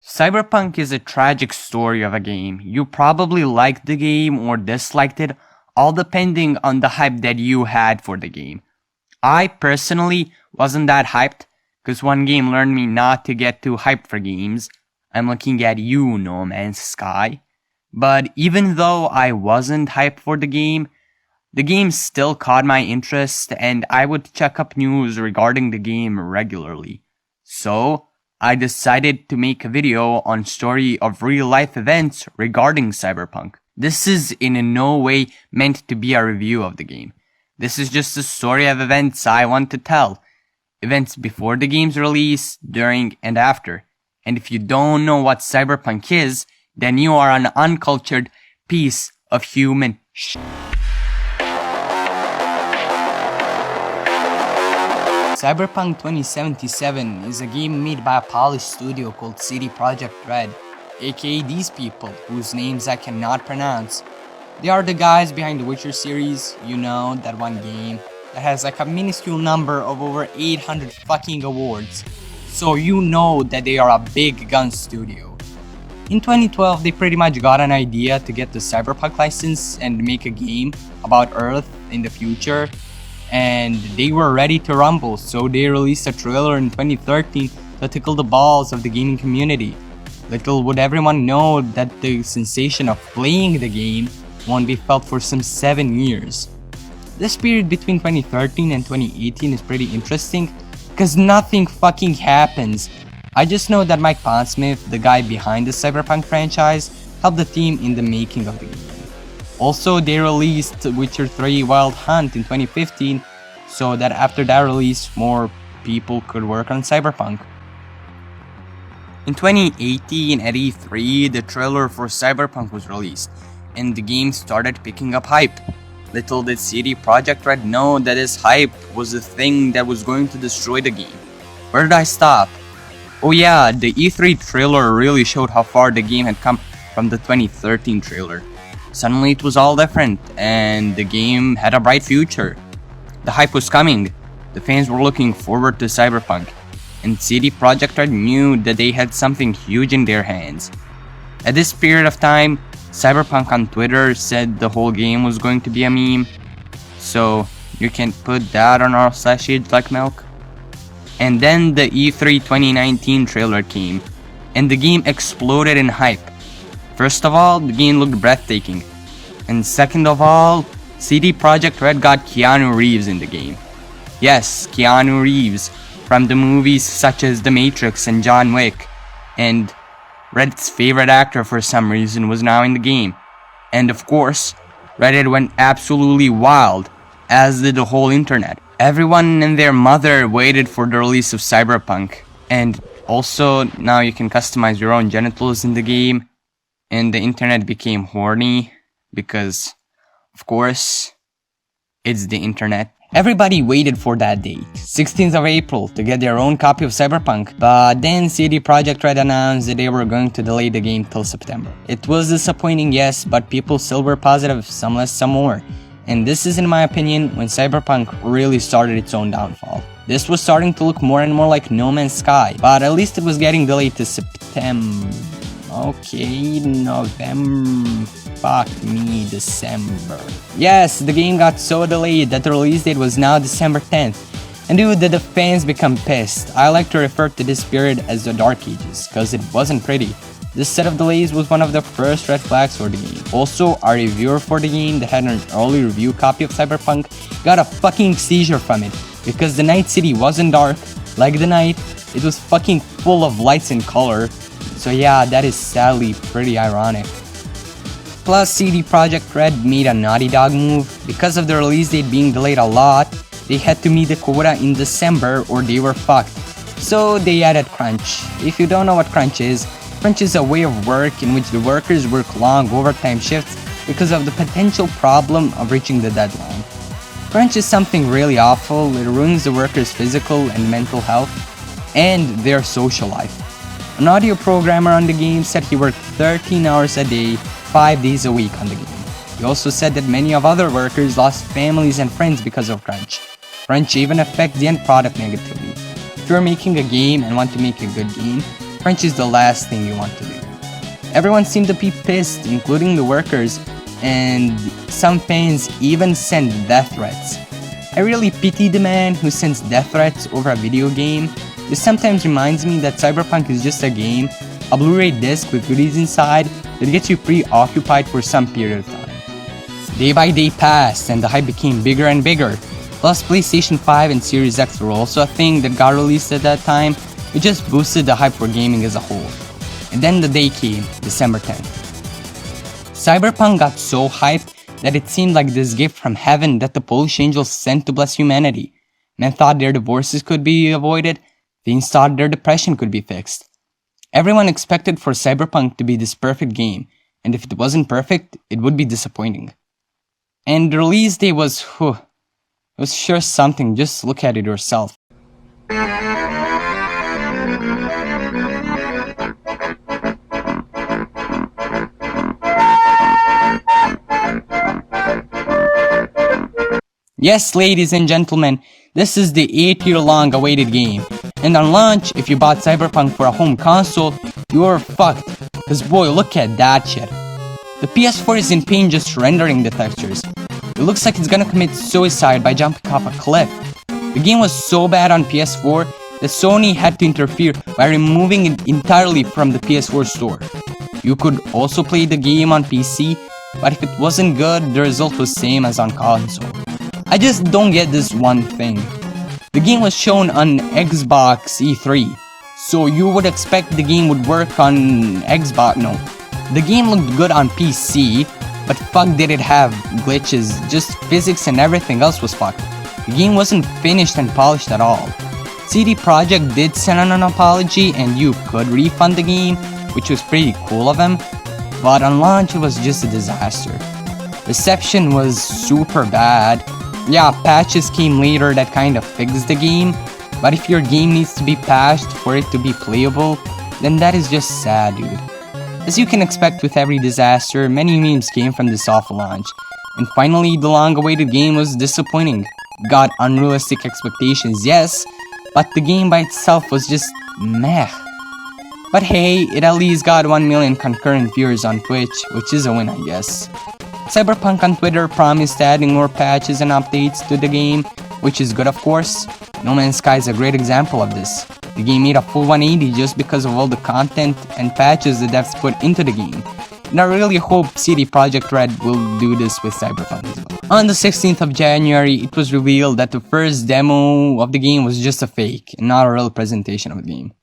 Cyberpunk is a tragic story of a game. You probably liked the game or disliked it, all depending on the hype that you had for the game. I personally wasn't that hyped, because one game learned me not to get too hyped for games. I'm looking at you, No Man's Sky. But even though I wasn't hyped for the game still caught my interest, and I would check up news regarding the game regularly. So, I decided to make a video on story of real-life events regarding Cyberpunk. This is in no way meant to be a review of the game. This is just a story of events I want to tell. Events before the game's release, during, and after. And if you don't know what Cyberpunk is, then you are an uncultured piece of human shit. Cyberpunk 2077 is a game made by a Polish studio called CD Projekt Red, aka these people, whose names I cannot pronounce. They are the guys behind the Witcher series, you know, that one game that has like a minuscule number of over 800 fucking awards. So you know that they are a big gun studio. In 2012, they pretty much got an idea to get the Cyberpunk license and make a game about Earth in the future. And they were ready to rumble, so they released a trailer in 2013 to tickle the balls of the gaming community. Little would everyone know that the sensation of playing the game won't be felt for some 7 years. This period between 2013 and 2018 is pretty interesting, because nothing fucking happens. I just know that Mike Pondsmith, the guy behind the Cyberpunk franchise, helped the team in the making of the game. Also, they released Witcher 3 Wild Hunt in 2015, so that after that release, more people could work on Cyberpunk. In 2018 at E3, the trailer for Cyberpunk was released, and the game started picking up hype. Little did CD Projekt Red know that this hype was the thing that was going to destroy the game. Where did I stop? Oh yeah, the E3 trailer really showed how far the game had come from the 2013 trailer. Suddenly it was all different, and the game had a bright future. The hype was coming, the fans were looking forward to Cyberpunk, and CD Projekt Red knew that they had something huge in their hands. At this period of time, Cyberpunk on Twitter said the whole game was going to be a meme, so you can put that on our /age like milk. And then the E3 2019 trailer came, and the game exploded in hype. First of all, the game looked breathtaking, and second of all, CD Projekt Red got Keanu Reeves in the game. Yes, Keanu Reeves, from the movies such as The Matrix and John Wick, and Reddit's favorite actor for some reason was now in the game. And of course, Reddit went absolutely wild, as did the whole internet. Everyone and their mother waited for the release of Cyberpunk, and also now you can customize your own genitals in the game, and the internet became horny, because, of course, it's the internet. Everybody waited for that day, 16th of April, to get their own copy of Cyberpunk, but then CD Projekt Red announced that they were going to delay the game till September. It was disappointing, yes, but people still were positive, some less, some more. And this is, in my opinion, when Cyberpunk really started its own downfall. This was starting to look more and more like No Man's Sky, but at least it was getting delayed to September. Okay, November. Fuck me, December. Yes, the game got so delayed that the release date was now December 10th. And dude, did the fans become pissed. I like to refer to this period as the Dark Ages, cause it wasn't pretty. This set of delays was one of the first red flags for the game. Also, our reviewer for the game that had an early review copy of Cyberpunk got a fucking seizure from it, because the Night City wasn't dark, like the night, it was fucking full of lights and color. So yeah, that is sadly pretty ironic. Plus, CD Projekt Red made a Naughty Dog move. Because of the release date being delayed a lot, they had to meet the quota in December or they were fucked. So they added crunch. If you don't know what crunch is a way of work in which the workers work long overtime shifts because of the potential problem of reaching the deadline. Crunch is something really awful. It ruins the workers' physical and mental health and their social life. An audio programmer on the game said he worked 13 hours a day, 5 days a week on the game. He also said that many of other workers lost families and friends because of crunch. Crunch even affects the end product negatively. If you're making a game and want to make a good game, crunch is the last thing you want to do. Everyone seemed to be pissed, including the workers, and some fans even sent death threats. I really pity the man who sends death threats over a video game. This sometimes reminds me that Cyberpunk is just a game, a Blu-ray disc with goodies inside that gets you preoccupied for some period of time. Day by day passed and the hype became bigger and bigger. Plus PlayStation 5 and Series X were also a thing that got released at that time, which just boosted the hype for gaming as a whole. And then the day came, December 10th. Cyberpunk got so hyped that it seemed like this gift from heaven that the Polish angels sent to bless humanity. Men thought their divorces could be avoided, teens thought their depression could be fixed. Everyone expected for Cyberpunk to be this perfect game, and if it wasn't perfect, it would be disappointing. And the release day was, it was sure something, just look at it yourself. Yes, ladies and gentlemen, this is the 8-year-long awaited game. And on launch, if you bought Cyberpunk for a home console, you're fucked. Cause boy, look at that shit. The PS4 is in pain just rendering the textures. It looks like it's gonna commit suicide by jumping off a cliff. The game was so bad on PS4 that Sony had to interfere by removing it entirely from the PS4 store. You could also play the game on PC, but if it wasn't good, the result was same as on console. I just don't get this one thing. The game was shown on Xbox E3, so you would expect the game would work on Xbox. No, the game looked good on PC, but fuck did it have glitches, just physics and everything else was fucked. The game wasn't finished and polished at all. CD Projekt did send an apology and you could refund the game, which was pretty cool of them, but on launch it was just a disaster. Reception was super bad. Yeah, patches came later that kind of fixed the game, but if your game needs to be patched for it to be playable, then that is just sad, dude. As you can expect with every disaster, many memes came from this awful launch, and finally the long-awaited game was disappointing. Got unrealistic expectations, yes, but the game by itself was just meh. But hey, it at least got 1 million concurrent viewers on Twitch, which is a win, I guess. Cyberpunk on Twitter promised adding more patches and updates to the game, which is good of course. No Man's Sky is a great example of this. The game made a full 180 just because of all the content and patches the devs put into the game. And I really hope CD Projekt Red will do this with Cyberpunk as well. On the 16th of January, it was revealed that the first demo of the game was just a fake and not a real presentation of the game.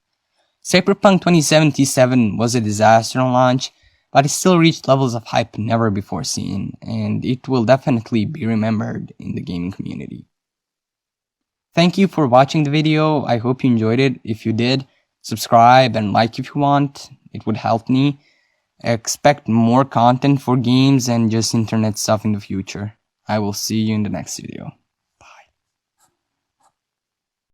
Cyberpunk 2077 was a disaster on launch, but it still reached levels of hype never before seen, and it will definitely be remembered in the gaming community. Thank you for watching the video. I hope you enjoyed it. If you did, subscribe and like if you want. It would help me. Expect more content for games and just internet stuff in the future. I will see you in the next video.